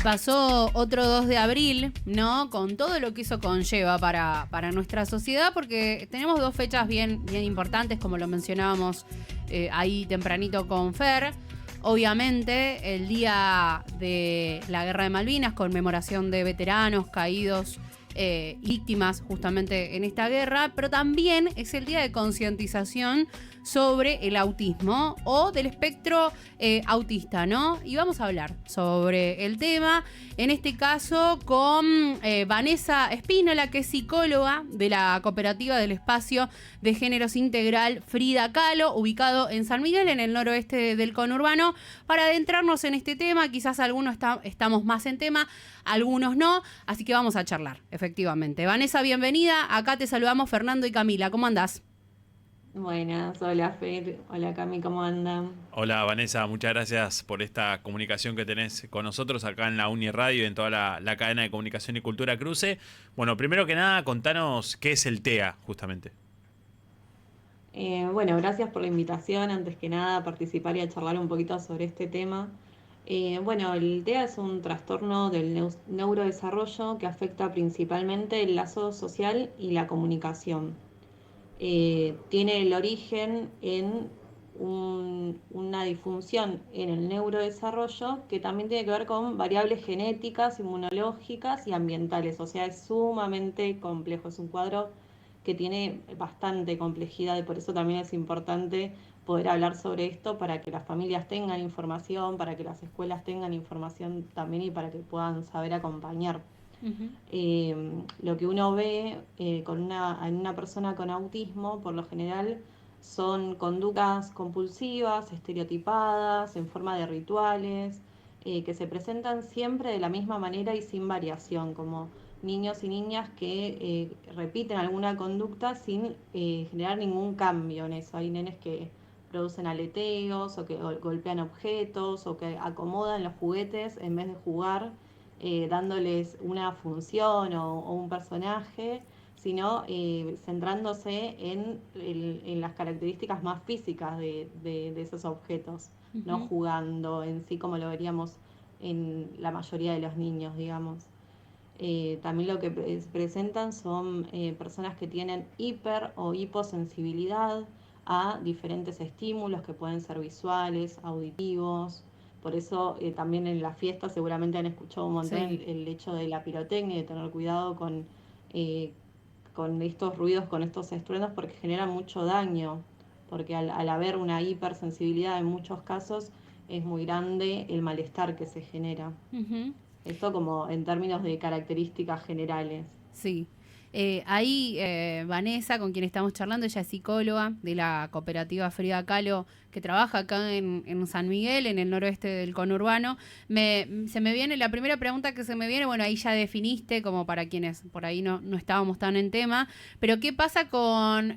pasó otro 2 de abril, ¿no? Con todo lo que eso conlleva para nuestra sociedad, porque tenemos dos fechas bien importantes, como lo mencionábamos ahí tempranito con Fer. Obviamente, el día de la Guerra de Malvinas, conmemoración de veteranos caídos, víctimas justamente en esta guerra, pero también es el día de concientización sobre el autismo o del espectro autista, ¿no? Y vamos a hablar sobre el tema, en este caso con Vanessa Espínola, que es psicóloga de la Cooperativa del Espacio de Géneros Integral Frida Kahlo, ubicado en San Miguel, en el noroeste del conurbano, para adentrarnos en este tema. Quizás algunos estamos más en tema, algunos no, así que vamos a charlar, efectivamente. Vanessa, bienvenida. Acá te saludamos Fernando y Camila. ¿Cómo andás? Buenas, hola Fer, hola Cami, ¿cómo andan? Hola Vanessa, muchas gracias por esta comunicación que tenés con nosotros acá en la Uniradio y en toda la cadena de comunicación y cultura Cruce. Bueno, primero que nada, contanos qué es el TEA, justamente. Bueno, gracias por la invitación, antes que nada, a participar y a charlar un poquito sobre este tema. Bueno, el TEA es un trastorno del neurodesarrollo que afecta principalmente el lazo social y la comunicación. Tiene el origen en una disfunción en el neurodesarrollo que también tiene que ver con variables genéticas, inmunológicas y ambientales. O sea, es sumamente complejo, es un cuadro que tiene bastante complejidad y por eso también es importante poder hablar sobre esto para que las familias tengan información, para que las escuelas tengan información también y para que puedan saber acompañar. Uh-huh. Lo que uno ve en una persona con autismo, por lo general, son conductas compulsivas, estereotipadas, en forma de rituales, que se presentan siempre de la misma manera y sin variación, como niños y niñas que repiten alguna conducta sin generar ningún cambio en eso. Hay nenes que producen aleteos o que golpean objetos o que acomodan los juguetes en vez de jugar, dándoles una función o un personaje, sino centrándose en las características más físicas de esos objetos, no Uh-huh. jugando en sí como lo veríamos en la mayoría de los niños, digamos. También lo que presentan son personas que tienen hiper o hiposensibilidad a diferentes estímulos que pueden ser visuales, auditivos. Por eso también en la fiesta seguramente han escuchado un montón Sí. el hecho de la pirotecnia y de tener cuidado eh, con estos ruidos, con estos estruendos, porque generan mucho daño. Porque al haber una hipersensibilidad en muchos casos es muy grande el malestar que se genera. Uh-huh. Esto como en términos de características generales. Sí. Ahí Vanessa, con quien estamos charlando, ella es psicóloga de la cooperativa Frida Kahlo, que trabaja acá en San Miguel, en el noroeste del conurbano. Se me viene, la primera pregunta que se me viene, bueno, ahí ya definiste, como para quienes por ahí no estábamos tan en tema, pero ¿qué pasa con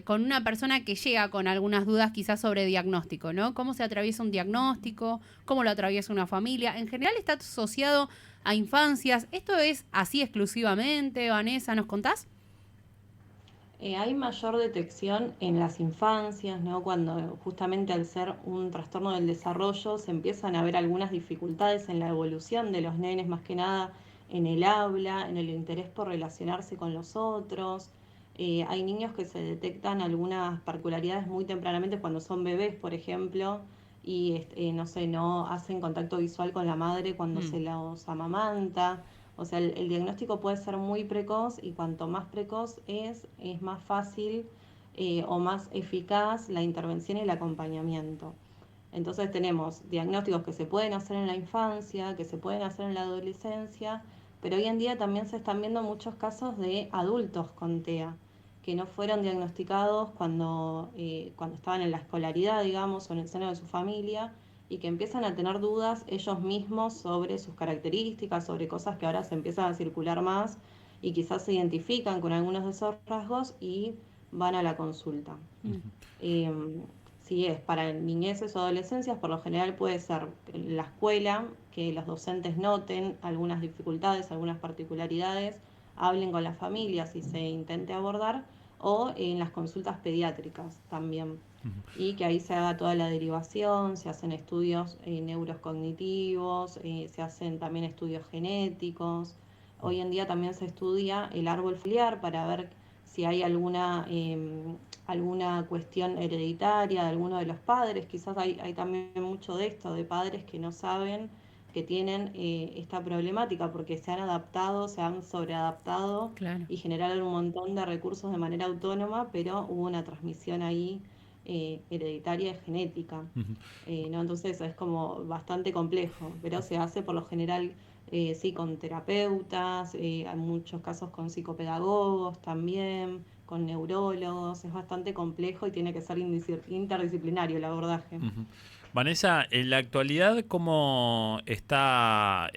una persona que llega con algunas dudas quizás sobre diagnóstico, ¿no? ¿Cómo se atraviesa un diagnóstico? ¿Cómo lo atraviesa una familia? En general está asociado a infancias. ¿Esto es así exclusivamente, Vanessa? ¿Nos contás? Hay mayor detección en las infancias, ¿no? Cuando justamente al ser un trastorno del desarrollo se empiezan a ver algunas dificultades en la evolución de los nenes, más que nada en el habla, en el interés por relacionarse con los otros. Hay niños que se detectan algunas particularidades muy tempranamente cuando son bebés, por ejemplo, y no sé, no hacen contacto visual con la madre cuando Mm. se los amamanta. O sea, el diagnóstico puede ser muy precoz y cuanto más precoz es más fácil o más eficaz la intervención y el acompañamiento. Entonces tenemos diagnósticos que se pueden hacer en la infancia, que se pueden hacer en la adolescencia, pero hoy en día también se están viendo muchos casos de adultos con TEA, que no fueron diagnosticados cuando estaban en la escolaridad, digamos, o en el seno de su familia, y que empiezan a tener dudas ellos mismos sobre sus características, sobre cosas que ahora se empiezan a circular más y quizás se identifican con algunos de esos rasgos y van a la consulta. Mm. Eh, si es para niñeces o adolescencias, por lo general puede ser en la escuela, que los docentes noten algunas dificultades, algunas particularidades, hablen con las familias y se intente abordar, o en las consultas pediátricas también. y que ahí se haga toda la derivación, se hacen estudios neurocognitivos, se hacen también estudios genéticos. Hoy en día también se estudia el árbol familiar para ver si hay alguna cuestión hereditaria de alguno de los padres. Quizás hay también mucho de esto, de padres que no saben que tienen esta problemática porque se han adaptado, se han sobreadaptado Claro. y generaron un montón de recursos de manera autónoma, pero hubo una transmisión ahí hereditaria y genética. ¿No? Entonces es como bastante complejo, pero se hace por lo general sí con terapeutas, hay muchos casos con psicopedagogos también, con neurólogos, es bastante complejo y tiene que ser interdisciplinario el abordaje. Vanessa, en la actualidad, ¿cómo está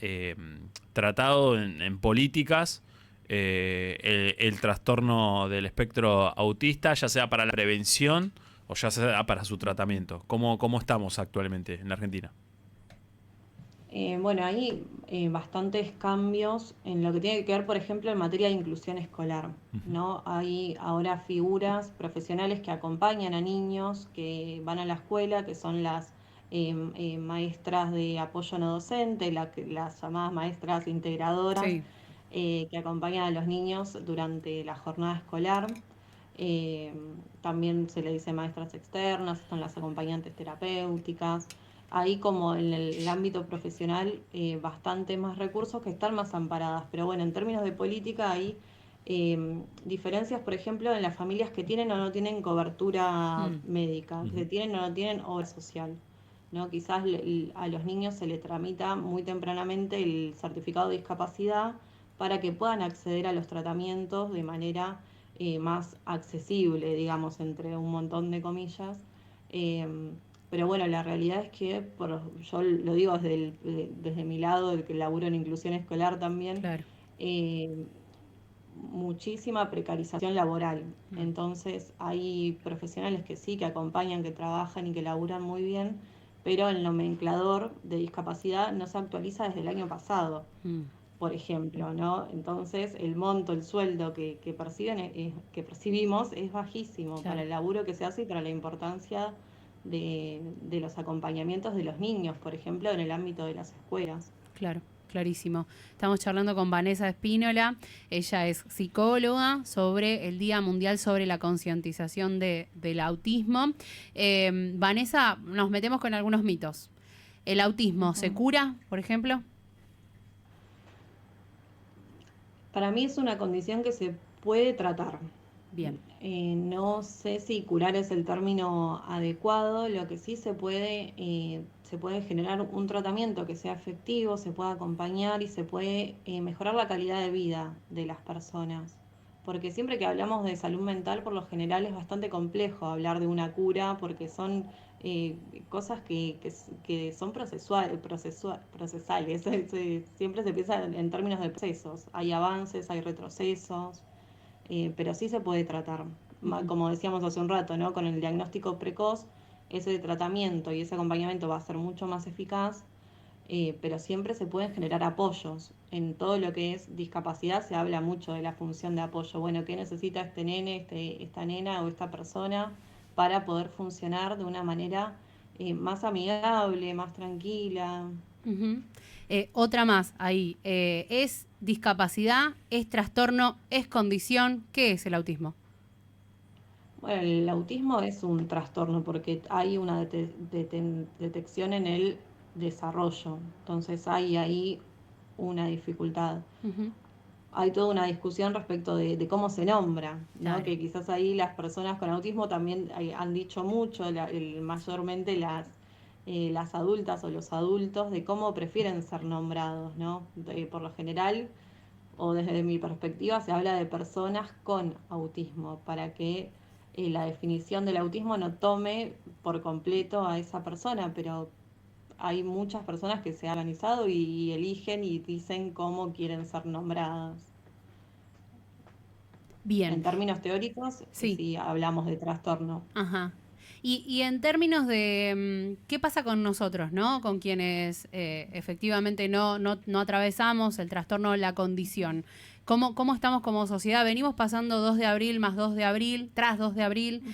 tratado en políticas el trastorno del espectro autista, ya sea para la prevención o ya sea para su tratamiento? ¿Cómo estamos actualmente en la Argentina? Bueno, hay bastantes cambios en lo que tiene que ver, por ejemplo, en materia de inclusión escolar, ¿no? Hay ahora figuras profesionales que acompañan a niños que van a la escuela, que son las maestras de apoyo no docente, las llamadas maestras integradoras, Sí. que acompañan a los niños durante la jornada escolar. Eh, También se le dice maestras externas, están las acompañantes terapéuticas. Hay como en el ámbito profesional bastante más recursos que están más amparadas. Pero bueno, en términos de política hay diferencias, por ejemplo, en las familias que tienen o no tienen cobertura Mm. médica, que tienen o no tienen obra social. ¿No? Quizás a los niños se les tramita muy tempranamente el certificado de discapacidad para que puedan acceder a los tratamientos de manera más accesible, digamos, entre un montón de comillas. Pero bueno, la realidad es que, yo lo digo desde mi lado, el que laburo en inclusión escolar también, Claro. eh, muchísima precarización laboral. Mm. Entonces hay profesionales que sí, que acompañan, que trabajan y que laburan muy bien, pero el nomenclador de discapacidad no se actualiza desde el año pasado, Mm. por ejemplo, ¿no? Entonces el monto, el sueldo que perciben, que percibimos es bajísimo para Claro. el laburo que se hace y para la importancia de los acompañamientos de los niños, por ejemplo, en el ámbito de las escuelas. Claro, clarísimo. Estamos charlando con Vanessa Espínola. Ella es psicóloga sobre el Día Mundial sobre la concientización del autismo. Vanessa, nos metemos con algunos mitos. ¿El autismo se Ujú. cura, por ejemplo? Para mí es una condición que se puede tratar. Bien. No sé si curar es el término adecuado, lo que sí se puede generar un tratamiento que sea efectivo, se puede acompañar y se puede mejorar la calidad de vida de las personas. Porque siempre que hablamos de salud mental, por lo general es bastante complejo hablar de una cura, porque son eh, cosas que son procesales. Siempre se piensa en términos de procesos. Hay avances, hay retrocesos, pero sí se puede tratar. Ujú. Como decíamos hace un rato, ¿no? Con el diagnóstico precoz, ese tratamiento y ese acompañamiento va a ser mucho más eficaz, pero siempre se pueden generar apoyos. En todo lo que es discapacidad se habla mucho de la función de apoyo. Bueno, ¿qué necesita este nene, esta nena o esta persona para poder funcionar de una manera más amigable, más tranquila? Ujú. Otra más ahí. ¿Es discapacidad? ¿Es trastorno? ¿Es condición? ¿Qué es el autismo? Bueno, el autismo es un trastorno porque hay una detección en el desarrollo, entonces hay ahí una dificultad. Ujú. Hay toda una discusión respecto de cómo se nombra, ¿no? Claro. Que quizás ahí las personas con autismo también han dicho mucho, mayormente las adultas o los adultos, de cómo prefieren ser nombrados, ¿no? Por lo general, o desde mi perspectiva, se habla de personas con autismo, para que la definición del autismo no tome por completo a esa persona, pero hay muchas personas que se han organizado y eligen y dicen cómo quieren ser nombradas. Bien. En términos teóricos, Sí. sí hablamos de trastorno. Ajá. Y en términos de qué pasa con nosotros, ¿no? Con quienes efectivamente no atravesamos el trastorno o la condición. ¿Cómo estamos como sociedad? Venimos pasando 2 de abril más 2 de abril, tras 2 de abril,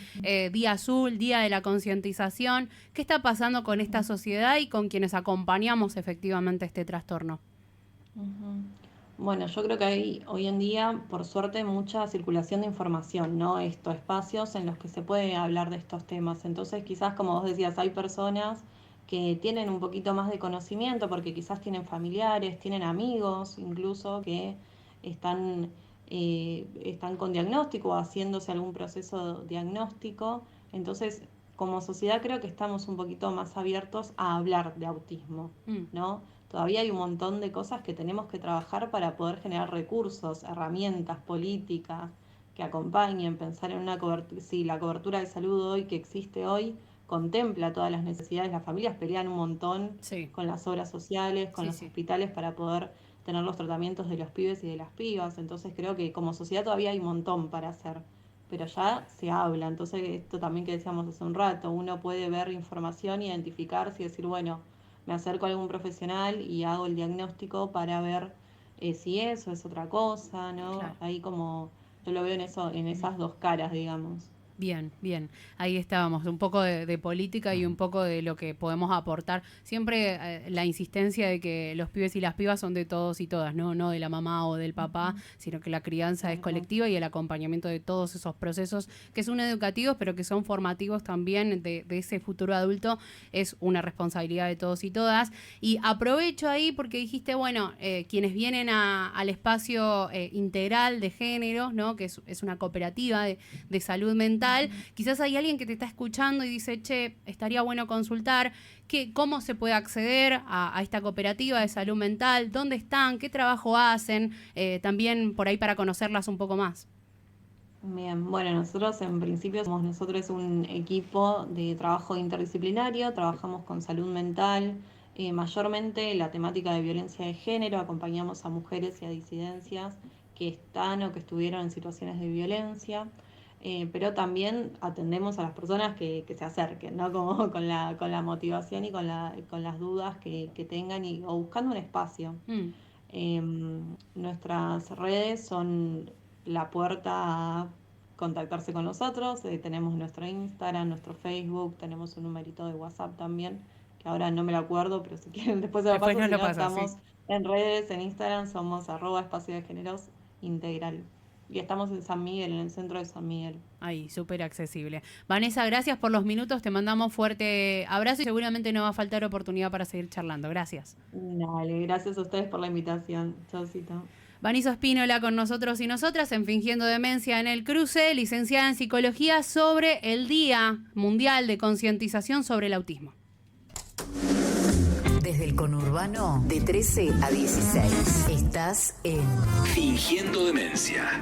Día Azul, Día de la Concientización. ¿Qué está pasando con esta sociedad y con quienes acompañamos efectivamente este trastorno? Bueno, yo creo que hay hoy en día, por suerte, mucha circulación de información, ¿no? Espacios en los que se puede hablar de estos temas. Entonces, quizás, como vos decías, hay personas que tienen un poquito más de conocimiento porque quizás tienen familiares, tienen amigos incluso que están, están con diagnóstico o haciéndose algún proceso diagnóstico. Entonces, como sociedad creo que estamos un poquito más abiertos a hablar de autismo, ¿no? Todavía hay un montón de cosas que tenemos que trabajar para poder generar recursos, herramientas, políticas que acompañen, pensar en una cobertura, si la cobertura de salud hoy que existe hoy contempla todas las necesidades, las familias pelean un montón con las obras sociales, con los hospitales para poder tener los tratamientos de los pibes y de las pibas, entonces creo que como sociedad todavía hay un montón para hacer, pero ya se habla, entonces esto también que decíamos hace un rato, uno puede ver información, identificarse y decir, bueno, me acerco a algún profesional y hago el diagnóstico para ver si eso es otra cosa, ¿no? Claro. Ahí como yo lo veo en eso, en esas dos caras, digamos. Bien, bien. Ahí estábamos, un poco de política y un poco de lo que podemos aportar. Siempre la insistencia de que los pibes y las pibas son de todos y todas, no de la mamá o del papá, sino que la crianza es colectiva y el acompañamiento de todos esos procesos que son educativos, pero que son formativos también de ese futuro adulto, es una responsabilidad de todos y todas. Y aprovecho ahí porque dijiste, bueno, quienes vienen al espacio integral de género, ¿no? Que es una cooperativa de salud mental. Quizás hay alguien que te está escuchando y dice, che, estaría bueno consultar cómo se puede acceder a esta cooperativa de salud mental, dónde están, qué trabajo hacen, también por ahí para conocerlas un poco más. Bien, bueno, nosotros en principio nosotros un equipo de trabajo interdisciplinario, trabajamos con salud mental, mayormente la temática de violencia de género, acompañamos a mujeres y a disidencias que están o que estuvieron en situaciones de violencia. Pero también atendemos a las personas que se acerquen, ¿no? Como con la motivación y con las dudas que tengan o buscando un espacio. Nuestras redes son la puerta a contactarse con nosotros, tenemos nuestro Instagram, nuestro Facebook, tenemos un numerito de WhatsApp también, que ahora no me lo acuerdo, pero si quieren después se lo paso, no si lo no, pasas, estamos sí. en redes, en Instagram somos @espacio de géneros integral. Y estamos en San Miguel, en el centro de San Miguel. Ahí, súper accesible. Vanessa, gracias por los minutos, te mandamos fuerte abrazo y seguramente no va a faltar oportunidad para seguir charlando. Gracias. Dale, gracias a ustedes por la invitación. Chaucito. Vanessa Espínola con nosotros y nosotras en Fingiendo Demencia en el Cruce, licenciada en Psicología, sobre el Día Mundial de Concientización sobre el Autismo. Desde el conurbano, de 13 a 16. Estás en Fingiendo Demencia.